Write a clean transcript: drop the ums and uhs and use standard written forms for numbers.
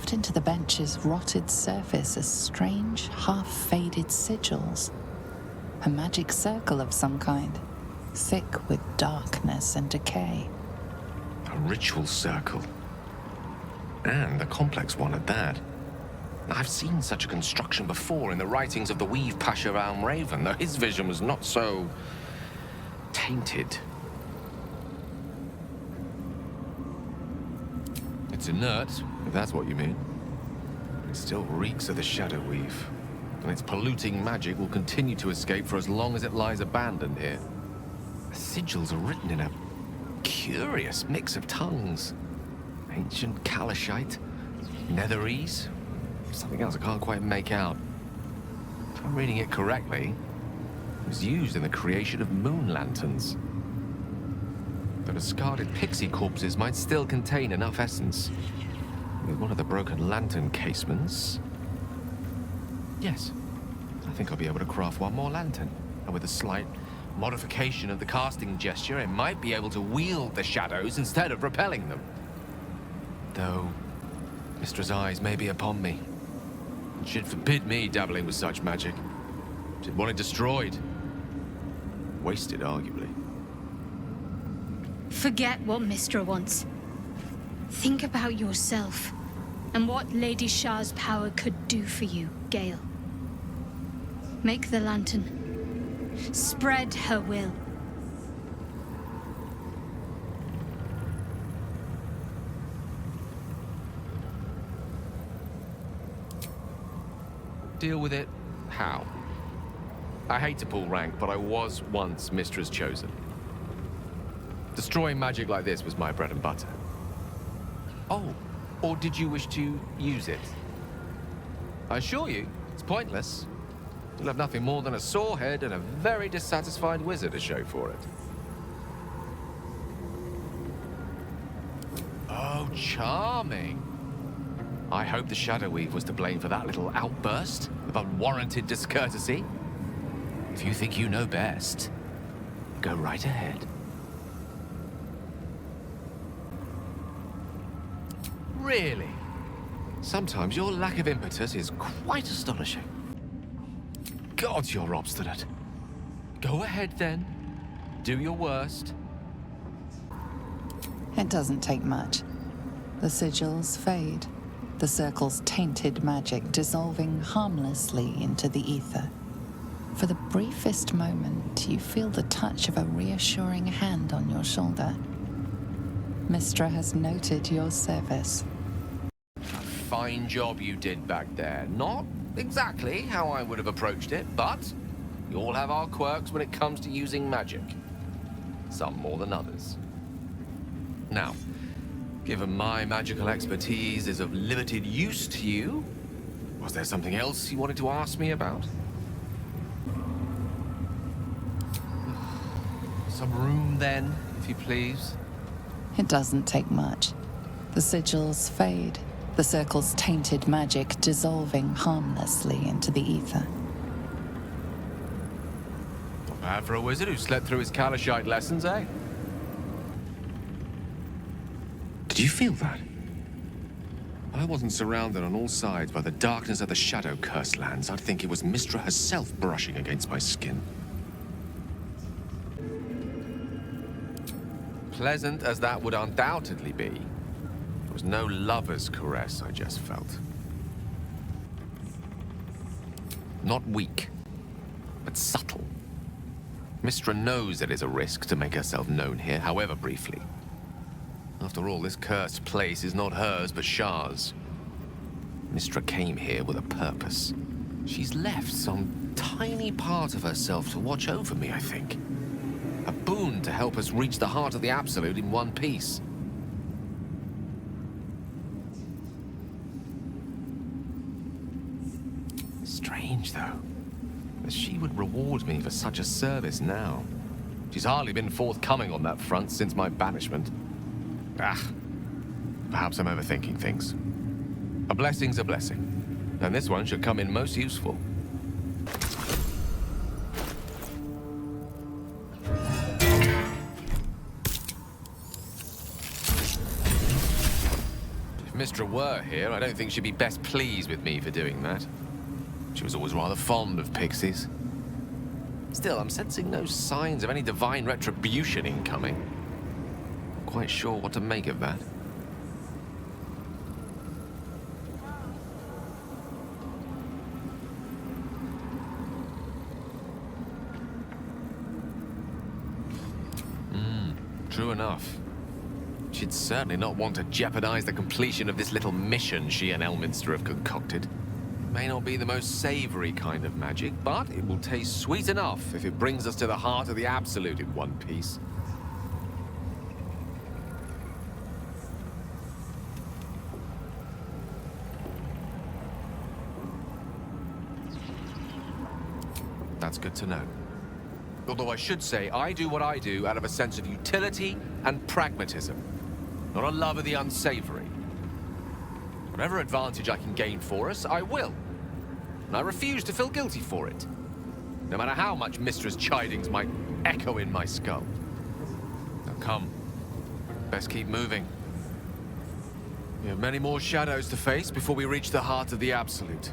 Carved into the bench's rotted surface are strange, half-faded sigils. A magic circle of some kind, thick with darkness and decay. A ritual circle. And a complex one at that. I've seen such a construction before in the writings of the Weave Pasha Raven, though his vision was not so tainted. It's inert, if that's what you mean. It still reeks of the Shadow Weave, and its polluting magic will continue to escape for as long as it lies abandoned here. The sigils are written in a curious mix of tongues. Ancient Kalashite, Netherese, something else I can't quite make out. If I'm reading it correctly, it was used in the creation of moon lanterns. The discarded pixie corpses might still contain enough essence. With one of the broken lantern casements... Yes, I think I'll be able to craft one more lantern. And with a slight modification of the casting gesture, it might be able to wield the shadows instead of repelling them. Though, Mistra's eyes may be upon me. She'd forbid me dabbling with such magic. She'd want it destroyed. Wasted, arguably. Forget what Mistra wants. Think about yourself, and what Lady Shah's power could do for you, Gale. Make the lantern. Spread her will. Deal with it how? I hate to pull rank, but I was once Mistra's chosen. Destroying magic like this was my bread and butter. Oh, or did you wish to use it? I assure you, it's pointless. You'll have nothing more than a sore head and a very dissatisfied wizard to show for it. Oh, charming. I hope the Shadow Weave was to blame for that little outburst of unwarranted discourtesy. If you think you know best, go right ahead. Really? Sometimes your lack of impetus is quite astonishing. God, you're obstinate. Go ahead, then. Do your worst. It doesn't take much. The sigils fade, the circle's tainted magic dissolving harmlessly into the ether. For the briefest moment, you feel the touch of a reassuring hand on your shoulder. Mistra has noted your service. Fine job you did back there. Not exactly how I would have approached it, but we all have our quirks when it comes to using magic. Some more than others. Now, given my magical expertise is of limited use to you, was there something else you wanted to ask me about? Some room then, if you please. It doesn't take much. The sigils fade, the circle's tainted magic dissolving harmlessly into the ether. Not bad for a wizard who slept through his Kalashite lessons, eh? Did you feel that? I wasn't surrounded on all sides by the darkness of the Shadow-cursed lands. I'd think it was Mistra herself brushing against my skin. Pleasant as that would undoubtedly be, it was no lover's caress I just felt. Not weak, but subtle. Mistra knows it is a risk to make herself known here, however briefly. After all, this cursed place is not hers, but Shah's. Mistra came here with a purpose. She's left some tiny part of herself to watch over me, I think. A boon to help us reach the heart of the Absolute in one piece. Strange, though, that she would reward me for such a service now. She's hardly been forthcoming on that front since my banishment. Perhaps I'm overthinking things. A blessing's a blessing, and this one should come in most useful. If Mistra were here, I don't think she'd be best pleased with me for doing that. She was always rather fond of pixies. Still, I'm sensing no signs of any divine retribution incoming. Not quite sure what to make of that. True enough. She'd certainly not want to jeopardize the completion of this little mission she and Elminster have concocted. May not be the most savory kind of magic, but it will taste sweet enough if it brings us to the heart of the Absolute in one piece. That's good to know. Although I should say, I do what I do out of a sense of utility and pragmatism, not a love of the unsavory. Whatever advantage I can gain for us, I will. And I refuse to feel guilty for it, no matter how much Mistress Chidings might echo in my skull. Now come, best keep moving. We have many more shadows to face before we reach the heart of the Absolute.